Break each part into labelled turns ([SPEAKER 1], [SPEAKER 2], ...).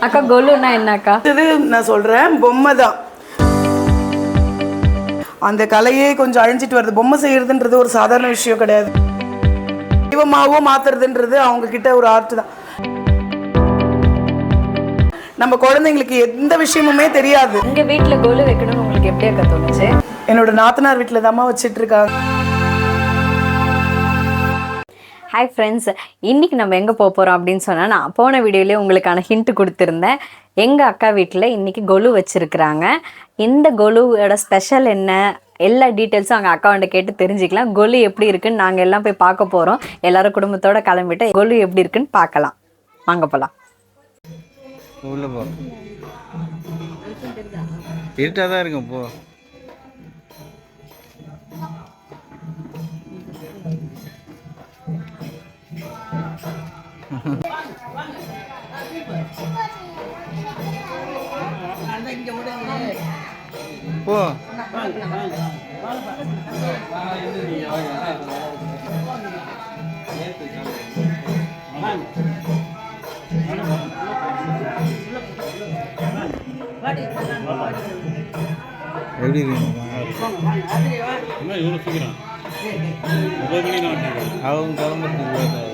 [SPEAKER 1] அக்கா கொலுன்னா என்னக்கா?
[SPEAKER 2] இது நான் சொல்றேன், பொம்மை தான். அந்த கலையே கொஞ்சம் அழிஞ்சிட்டு வருது. பொம்மை செய்யறதுன்றது ஒரு சாதாரண விஷயம் கிடையாது. தெய்வமாவோ மாத்துறதுன்றது அவங்க கிட்ட ஒரு ஆர்ட் தான். நம்ம குழந்தைங்களுக்கு எந்த விஷயமுமே தெரியாது.
[SPEAKER 1] உங்க வீட்டுல கொலு வைக்கணும்னு உங்களுக்கு எப்படி அக்கா தோணுச்சு?
[SPEAKER 2] என்னோட நாத்தனார் வீட்டுல தாம்மா வச்சிட்டு இருக்காங்க.
[SPEAKER 1] ஹாய் ஃப்ரெண்ட்ஸ், இன்றைக்கி நம்ம எங்கே போகிறோம் அப்படின்னு சொன்னால், நான் போன வீடியோலேயே உங்களுக்கான ஹிண்ட் கொடுத்துருந்தேன். எங்கள் அக்கா வீட்டில் இன்றைக்கி கொலு வச்சுருக்குறாங்க. இந்த கொலுவோட ஸ்பெஷல் என்ன, எல்லா டீட்டெயில்ஸும் அங்கே அக்காவுண்ட கேட்டு தெரிஞ்சுக்கலாம். கொலு எப்படி இருக்குன்னு நாங்கள் எல்லாம் போய் பார்க்க போகிறோம். எல்லோரும் குடும்பத்தோடு கிளம்பிட்டு கொலு எப்படி இருக்குன்னு பார்க்கலாம். வாங்க போகலாம்.
[SPEAKER 3] உள்ள போ, இருட்டாக தான் இருக்கும். போ. போ. எப்படி அவங்க கிளம்புறதுக்கு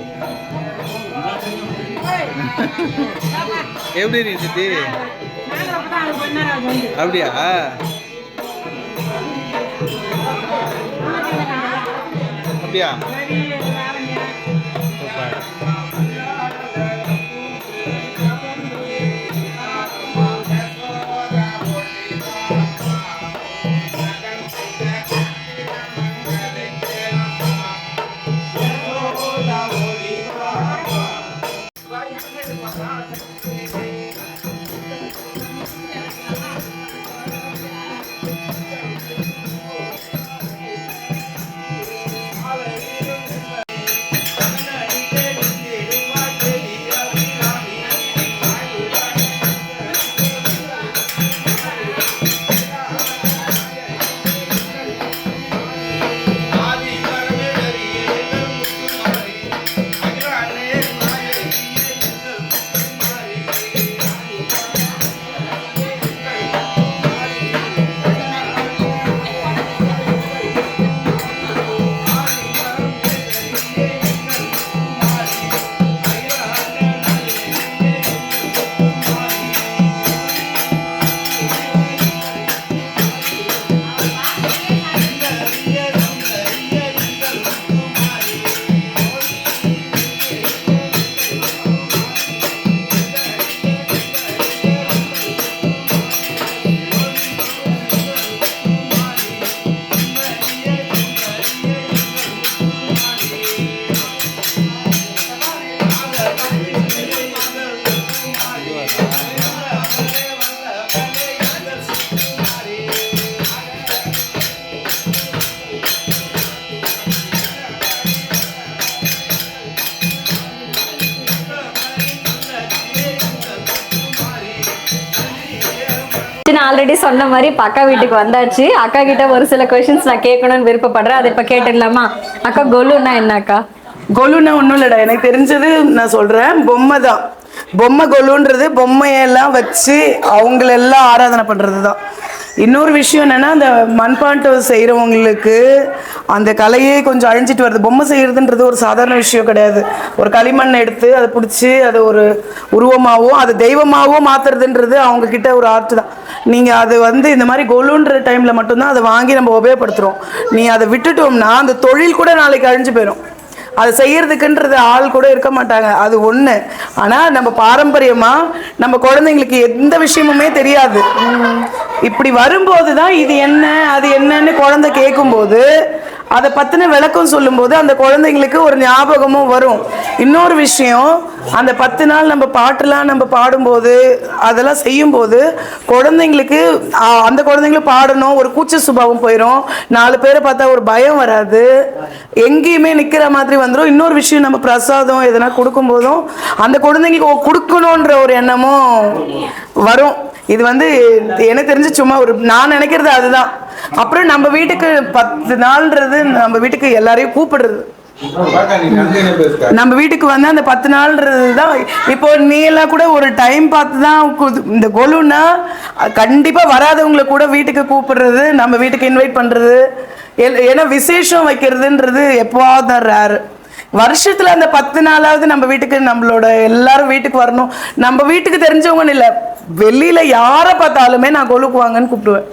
[SPEAKER 3] எப்படி இருந்துச்சு? அப்படியா? அப்படியா?
[SPEAKER 1] ஆல்ரெடி சொன்ன மாதிரி அக்கா வீட்டுக்கு வந்தாச்சு. அக்கா கிட்ட ஒரு சில கொஸ்டின்ஸ் நான் கேட்கணும்னு விருப்பப்படுறேன். அதை இப்ப கேட்டுடலாமா? அக்கா கொலுன்னா என்னக்கா?
[SPEAKER 2] கொலுன்னா ஒன்றும் இல்லைடா, எனக்கு தெரிஞ்சது நான் சொல்றேன், பொம்மை தான். பொம்மை கொலுன்றது பொம்மையெல்லாம் வச்சு அவங்களெல்லாம் ஆராதனை பண்றது தான். இன்னொரு விஷயம் என்னன்னா, அந்த மண்பாண்டம் செய்கிறவங்களுக்கு அந்த கலையே கொஞ்சம் அழிஞ்சிட்டு வருது. பொம்மை செய்யறதுன்றது ஒரு சாதாரண விஷயம் கிடையாது. ஒரு களிமண் எடுத்து அதை பிடிச்சி அதை ஒரு உருவமாகவோ அது தெய்வமாகவோ மாத்துறதுன்றது அவங்க கிட்ட ஒரு ஆர்ட் தான். நீங்கள் அது இந்த மாதிரி கொலுன்ற டைமில் மட்டும்தான் அதை வாங்கி நம்ம உபயோகப்படுத்துகிறோம். நீ அதை விட்டுட்டோம்னா அந்த தொழில் கூட நாளைக்கு அழிஞ்சு போயிடும். அதை செய்யறதுக்குன்றது ஆள் கூட இருக்க மாட்டாங்க. அது ஒன்று. ஆனால் நம்ம பாரம்பரியமாக நம்ம குழந்தைங்களுக்கு எந்த விஷயமுமே தெரியாது. இப்படி வரும்போது தான் இது என்ன அது என்னன்னு குழந்தை கேட்கும்போது அதை பற்றின விளக்கம் சொல்லும்போது அந்த குழந்தைங்களுக்கு ஒரு ஞாபகமும் வரும். இன்னொரு விஷயம், அந்த 10 நாள் நம்ம பாட்டுலாம் நம்ம பாடும்போது அதெல்லாம் செய்யும்போது குழந்தைங்களுக்கு அந்த குழந்தைங்களும் பாடணும் ஒரு கூச்ச சுபாவம் போயிடும். 4 பேரை பார்த்தா ஒரு பயம் வராது. எங்கேயுமே நிற்கிற மாதிரி வந்துடும். இன்னொரு விஷயம், நம்ம பிரசாதம் எதனா கொடுக்கும்போதும் அந்த குழந்தைங்களுக்கு கொடுக்கணுன்ற ஒரு எண்ணமும் வரும். இது எனக்கு தெரிஞ்சு சும்மா நான் நினைக்கிறது அதுதான். அப்புறம் நம்ம வீட்டுக்கு 10 நாள்ன்றது நம்ம வீட்டுக்கு எல்லாரையும் கூப்பிடுறது.
[SPEAKER 3] பாக்கா நீ அங்க என்ன பேசுற?
[SPEAKER 2] நம்ம வீட்டுக்கு வந்து அந்த 10 நாள்ன்றது தான். இப்போ நீ எல்லாம் கூட ஒரு டைம் பார்த்து தான் இந்த கொலுன்னா கண்டிப்பா வராதவங்களை கூட வீட்டுக்கு கூப்பிடுறது, நம்ம வீட்டுக்கு இன்வைட் பண்றது, ஏன்னா விசேஷம் வைக்கிறதுன்றது எப்போவாவது தான் ரேர். வருஷத்துல அந்த 10 நாளாவது நம்ம வீட்டுக்கு நம்மளோட எல்லாரும் வீட்டுக்கு வரணும். நம்ம வீட்டுக்கு தெரிஞ்சவங்கன்னு இல்லை, வெளியில யாரை பார்த்தாலுமே நான் கொலுக்கு வாங்கன்னு கூப்பிடுவேன்.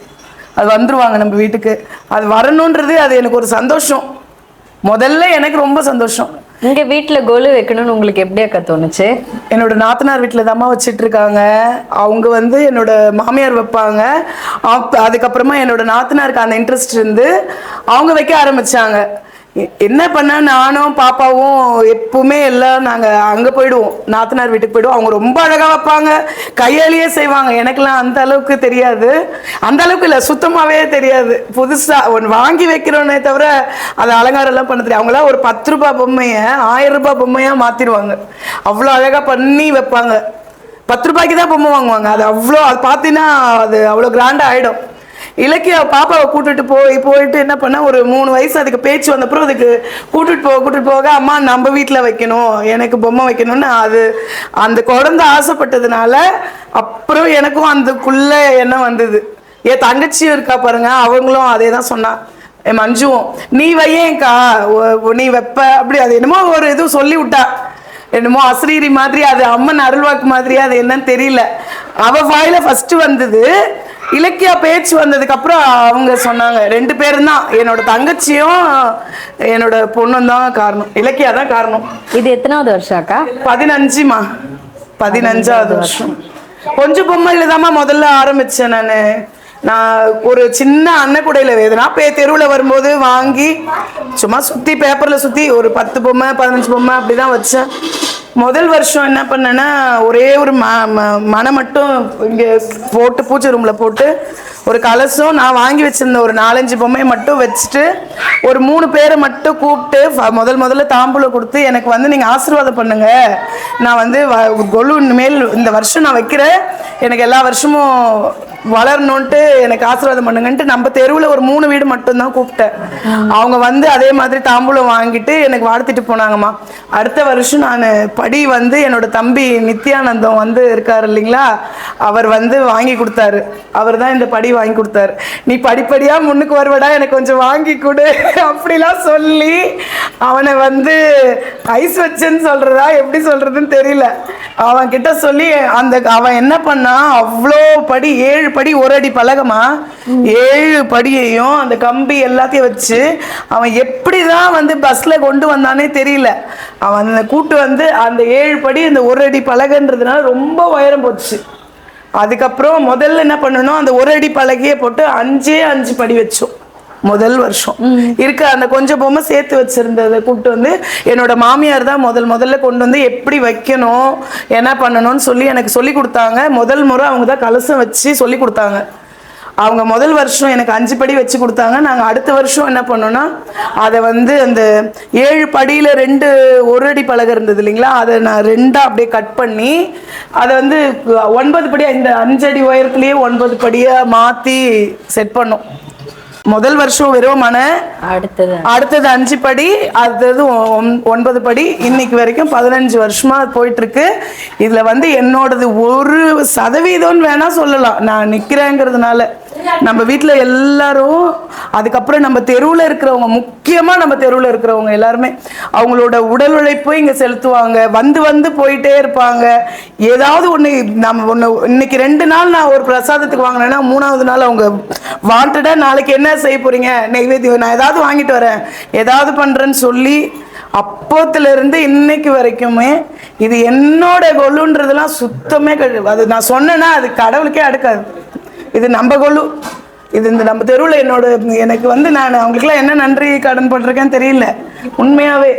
[SPEAKER 2] அது வந்துருவாங்க நம்ம வீட்டுக்கு. அது வரணுன்றது அது எனக்கு ஒரு சந்தோஷம். முதல்ல எனக்கு ரொம்ப சந்தோஷம்.
[SPEAKER 1] இங்க வீட்டுல கொலு வைக்கணும்னு உங்களுக்கு எப்படி அக்கா தோணுச்சு?
[SPEAKER 2] என்னோட நாத்தனார் வீட்டில் தாம்மா வச்சிட்டு இருக்காங்க. அவங்க வந்து என்னோட மாமியார் வைப்பாங்க. அதுக்கப்புறமா என்னோட நாத்தனாருக்கு அந்த இன்ட்ரெஸ்ட் இருந்து அவங்க வைக்க ஆரம்பிச்சாங்க. என்ன பண்ண, நானும் பாப்பாவும் எப்பவுமே எல்லாம் நாங்கள் அங்கே போயிடுவோம், நாத்தனார் வீட்டுக்கு போயிடுவோம். அவங்க ரொம்ப அழகாக வைப்பாங்க, கையாலேயே செய்வாங்க. எனக்கெல்லாம் அந்த அளவுக்கு தெரியாது, அந்த அளவுக்கு இல்லை, சுத்தமாகவே தெரியாது. புதுசாக ஒன்று வாங்கி வைக்கிறோன்னே தவிர அது அலங்காரம் எல்லாம் பண்ண தெரியாது. அவங்களாம் ஒரு 10 ரூபாய் பொம்மையை 1000 ரூபாய் பொம்மையாக மாற்றிடுவாங்க. அவ்வளோ அழகாக பண்ணி வைப்பாங்க. 10 ரூபாய்க்கு தான் பொம்மை வாங்குவாங்க. அது அவ்வளோ, அது பார்த்தீங்கன்னா அது அவ்வளோ கிராண்டாக ஆகிடும். இலக்கிய பாப்பாவை கூட்டிட்டு போயிட்டு என்ன பண்ண, ஒரு 3 வயசு அதுக்கு பேச்சு வந்தப்பறம் அதுக்கு கூட்டிட்டு போக அம்மா நம்ம வீட்டில் வைக்கணும், எனக்கு பொம்மை வைக்கணும்னு அது அந்த குழந்தை ஆசைப்பட்டதுனால அப்புறம் எனக்கும் அதுக்குள்ள எண்ணம் வந்தது. என் தங்கச்சியும் இருக்கா பாருங்க, அவங்களும் அதே தான் சொன்னா. என் மஞ்சுவும் நீ வையேன்க்கா, நீ வைப்ப அப்படி, அது என்னமோ ஒரு இதுவும் சொல்லி விட்டா, என்னமோ அஸ்ரீரி மாதிரி, அது அம்மன் அருள்வாக்கு மாதிரி, அது என்னன்னு தெரியல. அவ வாயில ஃபர்ஸ்ட் வந்தது. இலக்கியா பேச்சு வந்ததுக்கு அப்புறம் அவங்க சொன்னாங்க. 2 பேரும் தான், என்னோட தங்கச்சியும் என்னோட பொண்ணும் தான் காரணம், இலக்கியா தான் காரணம்.
[SPEAKER 1] இது எத்தனாவது வருஷம் அக்கா?
[SPEAKER 2] 15மா, 15வது வருஷம். கொஞ்சம் பொம்மையில தாம்மா முதல்ல ஆரம்பிச்சேன் நான் ஒரு சின்ன அன்னக்குடையில வேதுனா தெருவில் வரும்போது வாங்கி சும்மா சுற்றி பேப்பரில் சுற்றி ஒரு 10 பொம்மை 15 பொம்மை அப்படி தான் வச்சேன். முதல் வருஷம் என்ன பண்ணேன்னா, ஒரே ஒரு மனை மட்டும் இங்கே போட்டு பூஜை ரூமில் போட்டு ஒரு கலசம் நான் வாங்கி வச்சுருந்த ஒரு 4-5 பொம்மையை மட்டும் வச்சுட்டு ஒரு 3 பேரை மட்டும் கூப்பிட்டு முதல்ல தாம்பூலம் கொடுத்து எனக்கு வந்து நீங்கள் ஆசீர்வாதம் பண்ணுங்க, நான் வந்து கொலு மேல் இந்த வருஷம் நான் வைக்கிறேன், எனக்கு எல்லா வருஷமும் வளரணுன்ட்டு எனக்கு ஆசீர்வாதம் பண்ணுங்கன்ட்டு நம்ம தெருவில் ஒரு 3 வீடு மட்டும்தான் கூப்பிட்டேன். அவங்க வந்து அதே மாதிரி தாம்பூலம் வாங்கிட்டு எனக்கு வாழ்த்திட்டு போனாங்கம்மா. அடுத்த வருஷம் நான் படி வந்து என்னோட தம்பி நித்யானந்தம் வந்து இருக்காரு இல்லைங்களா, அவர் வந்து வாங்கி கொடுத்தாரு. அவர் தான் இந்த படி வாங்கி கொடுத்தாரு. நீ படிப்படியா முன்னுக்கு வருவடா, எனக்கு கொஞ்சம் வாங்கி கொடு அப்படிலாம் சொல்லி அவனை வந்து ஐஸ் வச்சுன்னு சொல்றதா எப்படி சொல்றதுன்னு தெரியல, அவன் கிட்ட சொல்லி அவன் என்ன பண்ணா, அவ்வளோ படி 7 படி 1 அடி பலகமா 7 படியையும் அந்த கம்பி எல்லாத்தையும் வச்சு அவன் எப்படிதான் வந்து பஸ்ல கொண்டு வந்தானே தெரியல. அவன் கூட்டு வந்து அந்த 7 படி இந்த 1 அடி பலகன்றதுனால ரொம்ப உயரம் போச்சு. அதுக்கப்புறம் முதல்ல என்ன பண்ணணும், அந்த 1 அடி பலகையை போட்டு 5 படி வச்சோம். முதல் வருஷம் இருக்க அந்த கொஞ்சம் பொம்மை சேர்த்து வச்சிருந்ததை கூப்பிட்டு வந்து என்னோட மாமியார் தான் முதல்ல கொண்டு வந்து எப்படி வைக்கணும் என்ன பண்ணணும்னு சொல்லி எனக்கு சொல்லி கொடுத்தாங்க. முதல் முறை அவங்க தான் கலசம் வச்சு சொல்லி கொடுத்தாங்க. அவங்க முதல் வருஷம் எனக்கு 5 படி வச்சு கொடுத்தாங்க. நாங்கள் அடுத்த வருஷம் என்ன பண்ணோம்னா, அதை வந்து அந்த 7 படியில் 2 1 அடி பலகை இருந்தது இல்லைங்களா, அதை நான் 2ஆ அப்படியே கட் பண்ணி அதை வந்து 9 படியாக இந்த 5 அடி உயரத்துலேயே 9 படியாக மாற்றி செட் பண்ணோம். முதல் வருஷம் வெறும் மனை, அடுத்தது 5 படி, அடுத்தது 9 படி, இன்னைக்கு வரைக்கும் 15 வருஷமா போயிட்டு இருக்கு. இதுல வந்து என்னோடது 1% வேணா சொல்லலாம் நான் நிக்கிறேங்கிறதுனால. நம்ம வீட்டுல எல்லாரும், அதுக்கப்புறம் நம்ம தெருவில் இருக்கிறவங்க, முக்கியமா நம்ம தெருவில் இருக்கிறவங்க எல்லாருமே அவங்களோட உடல் உழைப்பு இங்க செலுத்துவாங்க. வந்து போயிட்டே இருப்பாங்க. ஏதாவது ஒண்ணு நம்ம இன்னைக்கு 2 நாள் நான் ஒரு பிரசாதத்துக்கு வாங்கினேன்னா 3ஆவது நாள் அவங்க வாண்டடா நாளைக்கு என்ன செய்ய போறீங்க, நெய்வேத்தியம் நான் ஏதாவது வாங்கிட்டு வரேன், ஏதாவது பண்றேன்னு சொல்லி அப்போத்துல இருந்து இன்னைக்கு வரைக்குமே இது என்னோட கொலுன்றதுலாம் சுத்தமே அது நான் சொன்னேன்னா அது கடவுளுக்கே அடுக்காது. இது நம்ம கொலு, இது இந்த நம்ம தெருவில் எனக்கு வந்து நான் அவங்களுக்குலாம் என்ன நன்றி கடன் பண்றேன்னு தெரியல. உண்மையாவே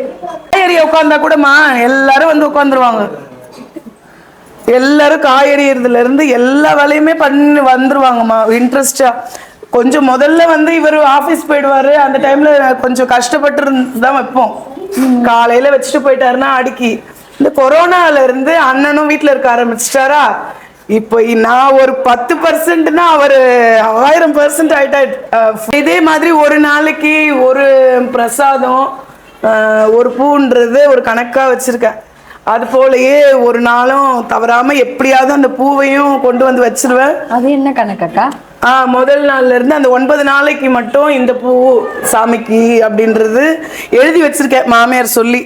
[SPEAKER 2] காய்கறி உட்காந்தா கூடமா எல்லாரும் வந்து உட்காந்துருவாங்க. எல்லாரும் காய்கறில இருந்து எல்லா வேலையுமே பண்ணி வந்துருவாங்கம்மா இன்ட்ரெஸ்டா. கொஞ்சம் முதல்ல வந்து இவர் ஆஃபீஸ் போயிடுவாரு, அந்த டைம்ல கொஞ்சம் கஷ்டப்பட்டு தான் வைப்போம். காலையில வச்சுட்டு போயிட்டாருன்னா அடுக்கி. இந்த கொரோனால இருந்து அண்ணனும் வீட்டுல இருக்க ஆரம்பிச்சிட்டாரா, இப்போ நான் ஒரு 10%னா அவர் 1000% ஆயிட்டா. இதே மாதிரி ஒரு நாளைக்கு ஒரு பிரசாதம் ஒரு பூன்றது ஒரு கணக்காக வச்சுருக்கேன். அது போலயே ஒரு நாளும் தவறாமல் எப்படியாவது அந்த பூவையும் கொண்டு வந்து வச்சிருவேன்.
[SPEAKER 1] அது என்ன கணக்கக்கா?
[SPEAKER 2] முதல் நாள்ல இருந்து அந்த 9 நாளைக்கு மட்டும் இந்த பூ சாமிக்கு அப்படின்றது எழுதி வச்சிருக்கேன் மாமியார் சொல்லி.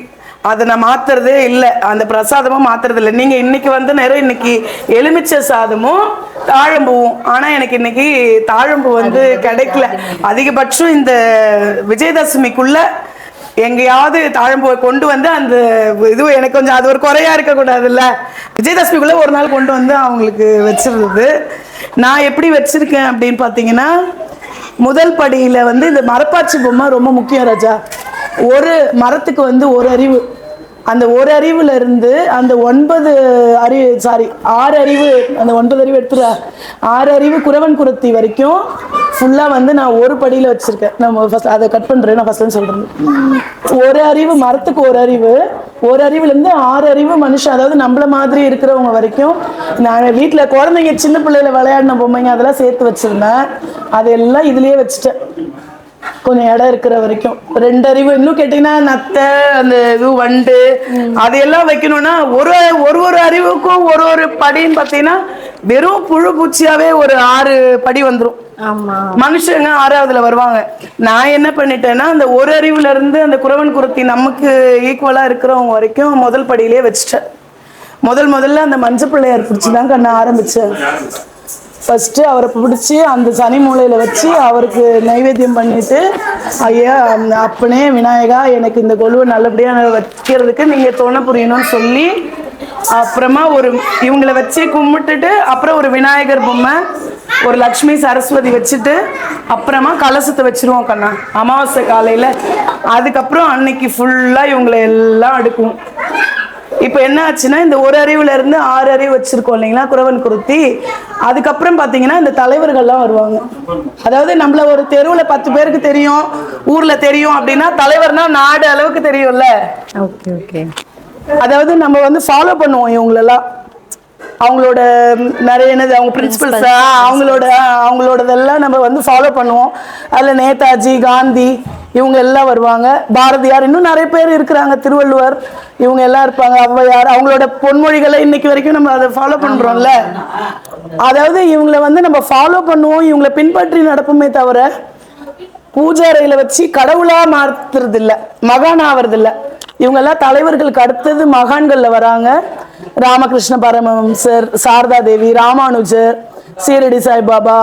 [SPEAKER 2] அதை நான் மாத்துறதே இல்லை, அந்த பிரசாதமும் மாத்துறது இல்லை. நீங்கள் இன்னைக்கு வந்து நேரம் இன்னைக்கு எலுமிச்சை சாதமும் தாழம்பூவும், ஆனால் எனக்கு இன்னைக்கு தாழம்பூ வந்து கிடைக்கல. அதிகபட்சம் இந்த விஜயதசமிக்குள்ள எங்கேயாவது தாழம்பூவை கொண்டு வந்து அந்த இது எனக்கு கொஞ்சம் அது ஒரு குறையா இருக்கக்கூடாதுல்ல. விஜயதசமிக்குள்ள ஒரு நாள் கொண்டு வந்து அவங்களுக்கு வச்சிருந்தது. நான் எப்படி வச்சிருக்கேன் அப்படின்னு பார்த்தீங்கன்னா, முதல் படியில வந்து இந்த மரப்பாச்சி பொம்மை ரொம்ப முக்கியம் ராஜா. ஒரு மரத்துக்கு வந்து ஒரு அறிவு, அந்த ஒரு அறிவுல இருந்து அந்த 9 அறிவு 6 அறிவு, அந்த 9 அறிவு எடுத்துற 6 அறிவு குறவன் குறத்தி வரைக்கும் ஃபுல்லா வந்து நான் ஒரு படியில வச்சிருக்கேன். நம்ம ஃபர்ஸ்ட் அதை கட் பண்றேன். நான் ஃபர்ஸ்ட் சொல்றேன், ஒரு அறிவு மரத்துக்கு ஒரு அறிவு, ஒரு அறிவுல இருந்து 6 அறிவு மனுஷன், அதாவது நம்மள மாதிரி இருக்கிறவங்க வரைக்கும். நான் வீட்டுல குழந்தைங்க சின்ன பிள்ளைல விளையாடின பொம்மைங்க அதெல்லாம் சேர்த்து வச்சிருந்தேன். அதெல்லாம் இதுலயே வச்சுட்டேன் கொஞ்சம் இடம் இருக்கிற வரைக்கும். 2 அறிவு இன்னும் கேட்டீங்கன்னா நத்தை, அந்த இது வண்டு, அதையெல்லாம் வைக்கணும்னா ஒரு அறிவுக்கும் ஒரு படின்னு பார்த்தீங்கன்னா வெறும் புழு பூச்சியாவே ஒரு 6 படி வந்துடும். மனுஷங்க 6ஆவதுல வருவாங்க. நான் என்ன பண்ணிட்டேன்னா அந்த ஒரு அறிவுல இருந்து அந்த குறவன் குறத்தி நமக்கு ஈக்குவலா இருக்கிறவங்க வரைக்கும் முதல் படியிலே வச்சுட்டேன். முதல்ல அந்த மஞ்சள் பிள்ளையார் பிடிச்சிதான் கண்ண ஆரம்பிச்சேன். ஃபர்ஸ்ட் அவரை பிடிச்சி அந்த சனி மூலையில வச்சு அவருக்கு நைவேத்தியம் பண்ணிட்டு, ஐயா அப்பனே விநாயகா எனக்கு இந்த கொலுவை நல்லபடியா வைக்கிறதுக்கு நீங்க துணை புரியணும்னு சொல்லி, அப்புறமா இவங்களை வச்சு கும்பிட்டுட்டு அப்புறம் ஒரு விநாயகர் பொம்மை, ஒரு லக்ஷ்மி சரஸ்வதி வச்சுட்டு அப்புறமா கலசத்தை வச்சிருவோம் கண்ணா அமாவாசை காலையில. அதுக்கப்புறம் அன்னைக்கு ஃபுல்லா இவங்களை எல்லாம் அடுக்குவோம். இப்போ என்ன ஆச்சுன்னா, இந்த ஒரு அறிவுல இருந்து 6 அறிவு வச்சிருக்கோம் இல்லைங்களா குறவன் குருத்தி. அதுக்கப்புறம் பார்த்தீங்கன்னா இந்த தலைவர்கள்லாம் வருவாங்க. அதாவது நம்மள ஒரு தெருவில் 10 பேருக்கு தெரியும், ஊர்ல தெரியும் அப்படின்னா தலைவர்னா நாடு அளவுக்கு தெரியும்ல.
[SPEAKER 1] Okay okay.
[SPEAKER 2] அதாவது நம்ம வந்து ஃபாலோ பண்ணுவோம் இவங்களெல்லாம், அவங்களோட நிறைய என்னது அவங்க பிரின்சிபல்ஸ் அவங்களோடதெல்லாம் நம்ம வந்து ஃபாலோ பண்ணுவோம். அதில் நேதாஜி, காந்தி இவங்க எல்லாம் வருவாங்க. பாரதியார், இன்னும் நிறைய பேர் இருக்கிறாங்க, திருவள்ளுவர் இவங்க எல்லாம் இருப்பாங்க, ஔவையார். அவங்களோட பொன்மொழிகளை இன்னைக்கு வரைக்கும் நம்ம அதை ஃபாலோ பண்றோம்ல. அதாவது இவங்களை வந்து நம்ம ஃபாலோ பண்ணுவோம், இவங்களை பின்பற்றி நடப்போமே தவிர பூஜை அறையில வச்சு கடவுளா மாத்துறது இல்லை, மகான் ஆவறது இல்லை. இவங்கெல்லாம் தலைவர்களுக்கு அடுத்தது மகான்கள்ல வராங்க. ராமகிருஷ்ண பரமஹம்சர், சாரதா தேவி, ராமானுஜர், சீரடி சாய்பாபா,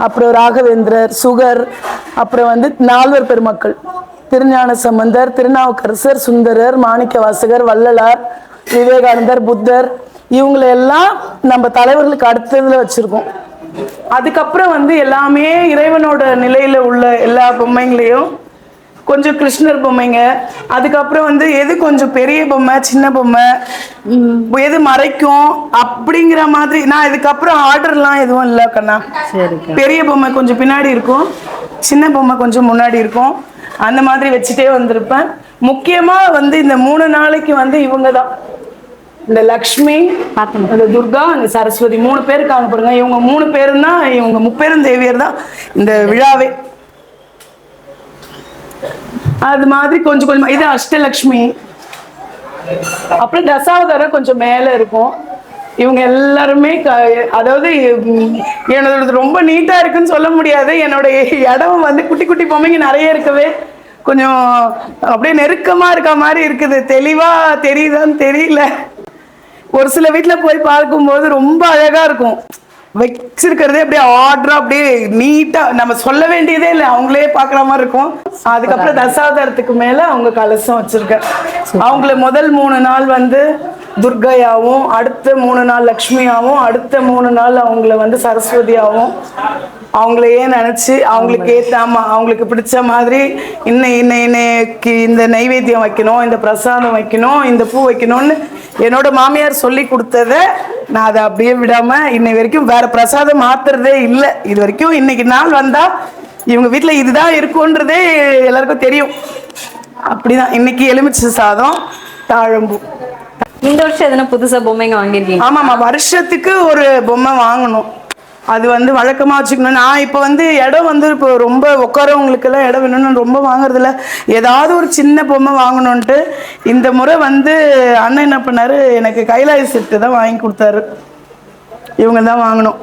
[SPEAKER 2] அப்புறம் ராகவேந்திரர், சுகர், அப்புறம் வந்து 4 பெருமக்கள், திருஞான சம்பந்தர், திருநாவுக்கரசர், சுந்தரர், மாணிக்க வாசகர், வள்ளலார், விவேகானந்தர், புத்தர், இவங்களெல்லாம் நம்ம தலைவர்களுக்கு அடுத்ததுல வச்சிருக்கோம். அதுக்கப்புறம் வந்து எல்லாமே இறைவனோட நிலையில உள்ள எல்லா பொம்மைங்களையும் கொஞ்சம் கிருஷ்ணர் பொம்மைங்க. அதுக்கப்புறம் வந்து எது கொஞ்சம் பெரிய பொம்மை, சின்ன பொம்மை, எது மறைக்கும் அப்படிங்கிற மாதிரி. நான் இதுக்கப்புறம் ஆர்டர்லாம் எதுவும் இல்லை கண்ணா. பெரிய பொம்மை கொஞ்சம் பின்னாடி இருக்கும், சின்ன பொம்மை கொஞ்சம் முன்னாடி இருக்கும், அந்த மாதிரி வச்சுட்டே வந்திருப்பேன். முக்கியமா வந்து இந்த 3 நாளைக்கு வந்து இவங்க தான், இந்த லக்ஷ்மி, அந்த துர்கா, அந்த சரஸ்வதி 3 பேர் இருக்காங்க பாருங்க. இவங்க 3 பேரும் தான், இவங்க முப்பெரும் தேவியர் தான் இந்த விழாவே. அது மாதிரி கொஞ்சம் கொஞ்சம் இது அஷ்டலக்ஷ்மி. அப்புறம் தசாவதாரம் கொஞ்சம் மேல இருக்கும். இவங்க எல்லாருமே அதாவது என்னோட ரொம்ப நீட்டா இருக்குன்னு சொல்ல முடியாது. என்னோட இடம் வந்து குட்டி குட்டி பொம்மைங்க நிறைய இருக்கவே கொஞ்சம் அப்படியே நெருக்கமா இருக்க மாதிரி இருக்குது. தெளிவா தெரியுதான்னு தெரியல. ஒரு சில வீட்டுல போய் பார்க்கும்போது ரொம்ப அழகா இருக்கும், வச்சிருக்கிறதே அப்படியே ஆர்டரா அப்படியே நீட்டா, நம்ம சொல்ல வேண்டியதே இல்லை, அவங்களே பாக்குற மாதிரி இருக்கும். அதுக்கப்புறம் தசாவதாரத்துக்கு மேல அவங்க கலசம் வச்சிருக்கேன். அவங்கள முதல் 3 நாள் வந்து துர்கையாவும், அடுத்த 3 நாள் லக்ஷ்மியாவும், அடுத்த 3 நாள் அவங்கள வந்து சரஸ்வதியாவும் அவங்களையே நினைச்சு அவங்களுக்கு ஏத்தாம அவங்களுக்கு பிடிச்ச மாதிரி இன்னைக்கு இந்த நைவேத்தியம் வைக்கணும், இந்த பிரசாதம் வைக்கணும், இந்த பூ வைக்கணும்னு என்னோட மாமியார் சொல்லி கொடுத்தத நான் அதை அப்படியே விடாம இன்னை வரைக்கும் வேற பிரசாதம் மாத்துறதே இல்லை. இது வரைக்கும் இன்னைக்கு நாள் வந்தா இவங்க வீட்டுல இதுதான் இருக்கும்ன்றதே எல்லாருக்கும் தெரியும். அப்படிதான் இன்னைக்கு எலுமிச்சை சாதம், தாழம்பூ.
[SPEAKER 1] இந்த வருஷம் எதனா புதுசா பொம்மைங்க வாங்கிருக்கீங்க?
[SPEAKER 2] ஆமாமா, வருஷத்துக்கு ஒரு பொம்மை வாங்கணும். அது வந்து வழக்கமாக வச்சுக்கணும். நான் இப்போ வந்து இடம் வந்து இப்போ ரொம்ப உட்காரவங்களுக்கெல்லாம் இடம் வேணும்னு ரொம்ப வாங்குறதில்ல. ஏதாவது ஒரு சின்ன பொம்மை வாங்கணுன்ட்டு இந்த முறை வந்து அண்ணன் என்ன பண்ணாரு, எனக்கு கைலாய செட்டு தான் வாங்கி கொடுத்தாரு. இவங்க தான் வாங்கணும்.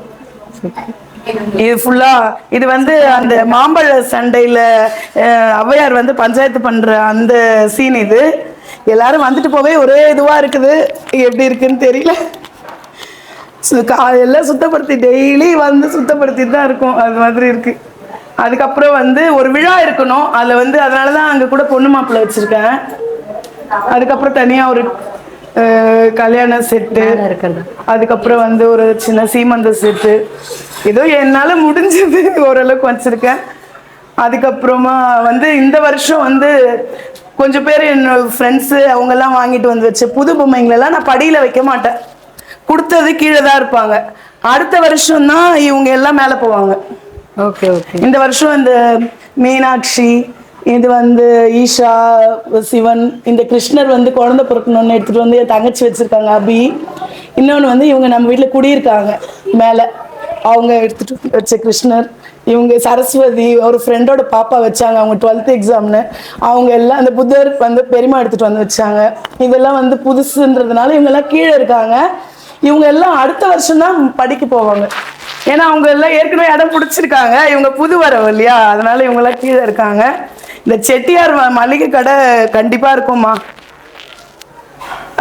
[SPEAKER 2] இது ஃபுல்லா இது வந்து அந்த மாம்பழ சண்டையில ஔவையார் வந்து பஞ்சாயத்து பண்ற அந்த சீன். இது எல்லாரும் வந்துட்டு போவே ஒரே இதுவா இருக்குது, எப்படி இருக்குன்னு தெரியல. எல்லாம் சுத்தப்படுத்தி டெய்லி வந்து சுத்தப்படுத்திட்டு தான் இருக்கும், அது மாதிரி இருக்கு. அதுக்கப்புறம் வந்து ஒரு விழா இருக்கணும், அதில் வந்து அதனாலதான் அங்கே கூட பொண்ணு மாப்பிள்ளை வச்சிருக்கேன். அதுக்கப்புறம் தனியா ஒரு கல்யாண செட்டு, அதுக்கப்புறம் வந்து ஒரு சின்ன சீமந்த செட்டு, ஏதோ என்னால முடிஞ்சது ஓரளவுக்கு வச்சிருக்கேன். அதுக்கப்புறமா வந்து இந்த வருஷம் வந்து கொஞ்சம் பேர் என்னோட ஃப்ரெண்ட்ஸு அவங்கெல்லாம் வாங்கிட்டு வந்து வச்ச புது பொம்மைங்களெல்லாம் நான் படியில் வைக்க மாட்டேன், கொடுத்தது கீழே தான் இருப்பாங்க. அடுத்த வருஷம் தான் இவங்க எல்லாம் மேலே போவாங்க.
[SPEAKER 1] Okay okay.
[SPEAKER 2] இந்த வருஷம் இந்த மீனாட்சி, இது வந்து ஈஷா, சிவன், இந்த கிருஷ்ணர் வந்து குழந்தை பிறக்கணும்னு எடுத்துகிட்டு வந்து என் தங்கச்சி வச்சுருக்காங்க அபி. இன்னொன்று வந்து இவங்க நம்ம வீட்டில் குடியிருக்காங்க மேலே, அவங்க எடுத்துகிட்டு வச்ச கிருஷ்ணர். இவங்க சரஸ்வதி ஒரு ஃப்ரெண்டோட பாப்பா வச்சாங்க, அவங்க 12th எக்ஸாம்னு. அவங்க எல்லாம் அந்த புத்தர் வந்து பெரியமா எடுத்துகிட்டு வந்து வச்சாங்க. இதெல்லாம் வந்து புதுசுன்றதுனால இவங்கெல்லாம் கீழே இருக்காங்க. இவங்க எல்லாம் அடுத்த வருஷம் தான் படிக்க போவாங்க, ஏன்னா அவங்க எல்லாம் ஏற்கனவே இடம் பிடிச்சிருக்காங்க. இவங்க புது வரவு இல்லையா, அதனால இவங்கெல்லாம் கீழே இருக்காங்க. இந்த செட்டியார் மளிகை கடை கண்டிப்பாக இருக்கும்மா.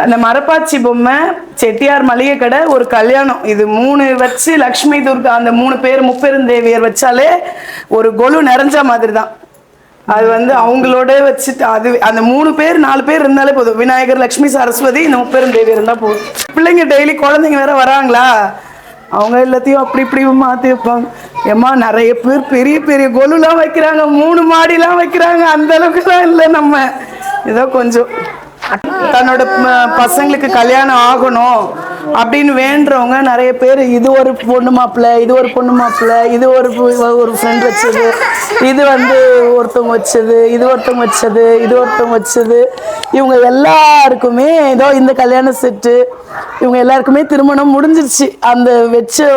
[SPEAKER 2] அந்த மரப்பாச்சி பொம்மை, செட்டியார் மளிகை கடை, ஒரு கல்யாணம், இது 3 வச்சு லக்ஷ்மி துர்கா அந்த 3 பேர் முப்பெருந்தேவியர் வச்சாலே ஒரு கொலு நிறைஞ்ச மாதிரி தான். அது வந்து அவங்களோட வச்சுட்டு அது அந்த 3 பேர் 4 பேர் இருந்தாலே போதும். விநாயகர், லக்ஷ்மி, சரஸ்வதி, இந்த முப்பெருந்தேவியர் இருந்தால் போதும். பிள்ளைங்க டெய்லி குழந்தைங்க வேற வராங்களா, அவங்க எல்லாத்தையும் அப்படி இப்படி மாற்றி வைப்பாங்க. ஏம்மா நிறைய பேர் பெரிய பெரிய கொலுலாம் வைக்கிறாங்க, 3 மாடிலாம் வைக்கிறாங்க. அந்த அளவுக்குலாம் இல்லை, நம்ம ஏதோ கொஞ்சம் தன்னோட பசங்களுக்கு கல்யாணம் ஆகணும் அப்படின்னு வேண்டுறவங்க நிறைய பேர். இது ஒரு பொண்ணு மாப்பிள்ளை, இது ஒரு பொண்ணு மாப்பிள்ளை, இது ஒரு ஃப்ரெண்ட் வச்சது, இது வந்து ஒருத்தவங்க வச்சது, இது ஒருத்தவங்க வச்சது, இது ஒருத்தவங்க வச்சது. இவங்க எல்லாருக்குமே ஏதோ இந்த கல்யாண செட்டு, இவங்க எல்லாருக்குமே திருமணம் முடிஞ்சிருச்சு. அந்த வச்ச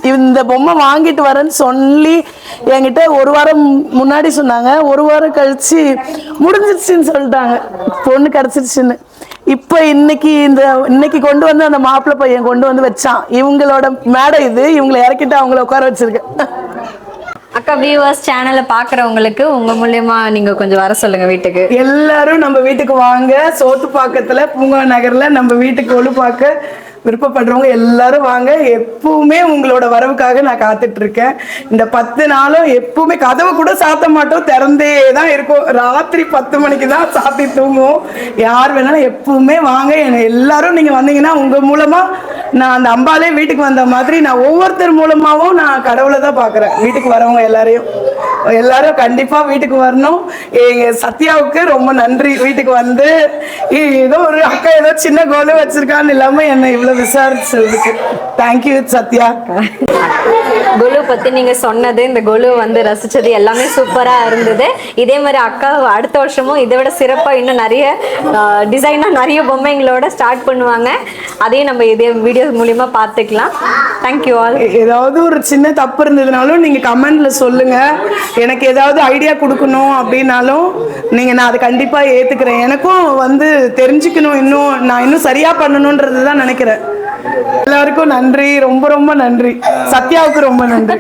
[SPEAKER 2] இந்த பொம்மை வாங்கிட்டு வரேன்னு சொல்லி என்கிட்ட ஒரு வாரம் முன்னாடி சொன்னாங்க, ஒரு வாரம் கழிச்சு முடிஞ்சிருச்சுன்னு சொல்லிட்டாங்க, பொண்ணு கிடைச்சிருச்சுன்னு. இப்போ இன்னைக்கு கொண்டு வந்து அந்த மாப்பிள்ளை பையன் கொண்டு வந்து வச்சான். இவங்களோட மேடை இது, இவங்களை இறக்கிட்டு அவங்கள உட்கார வச்சிருக்கேன்.
[SPEAKER 1] அக்கா வியூவர்ஸ் சேனலை பார்க்குறவங்களுக்கு உங்க மூலியமா நீங்க கொஞ்சம் வர சொல்லுங்க வீட்டுக்கு.
[SPEAKER 2] எல்லாரும் நம்ம வீட்டுக்கு வாங்க. சோத்துப்பாக்கத்துல பூங்கா நகர்ல நம்ம வீட்டுக்கு ஒளு பார்க்க விருப்பப்படுறவங்க எல்லாரும் வாங்க. எப்பவுமே உங்களோட வரவுக்காக நான் காத்துட்டு இருக்கேன். இந்த 10 நாளும் எப்பவுமே கதவை கூட சாத்த மாட்டோம், திறந்தே தான் இருக்கும். ராத்திரி 10 மணிக்கு தான் சாத்தி தூங்குவோம். யார் வேணாலும் எப்பவுமே வாங்க. எல்லாரும் நீங்க வந்தீங்கன்னா உங்க மூலமா நான் அந்த அம்பாலே வீட்டுக்கு வந்த மாதிரி நான் ஒவ்வொருத்தர் மூலமாவும் நான் கடவுளை தான் பாக்குறேன். வீட்டுக்கு வரவங்க எல்லாரும் கண்டிப்பா வீட்டுக்கு வரணும். எங்க சத்யாவுக்கு ரொம்ப நன்றி, வீட்டுக்கு வந்து ஏதோ ஒரு அக்கா ஏதோ சின்ன கோலு வச்சிருக்கான்னு இல்லாம என்ன இவ்வளவு விசாரிச்சதுக்கு தேங்க்யூ சத்யா.
[SPEAKER 1] கொலு பத்தி நீங்க சொன்னது, இந்த கொலு வந்து ரசிச்சது எல்லாமே சூப்பரா இருந்தது. இதே மாதிரி அக்கா அடுத்த வருஷமும் இதை விட சிறப்பா இன்னும் நிறைய டிசைனா நிறைய பொம்மைங்களோட ஸ்டார்ட் பண்ணுவாங்க. அதையும் நம்ம இதே வீடியோ மூலியமா பார்த்துக்கலாம். Thank you all.
[SPEAKER 2] ஏதாவது ஒரு சின்ன தப்பு இருந்ததுனாலும் நீங்க கமெண்ட்ல சொல்லுங்க. எனக்கு ஏதாவது ஐடியா கொடுக்கணும் அப்படின்னாலும் நான் அதை கண்டிப்பா ஏத்துக்கிறேன். எனக்கும் வந்து தெரிஞ்சுக்கணும், நான் இன்னும் சரியா பண்ணணும்ன்றது தான் நினைக்கிறேன். எல்லாருக்கும் நன்றி, ரொம்ப ரொம்ப நன்றி. சத்யாவுக்கு ரொம்ப நன்றி.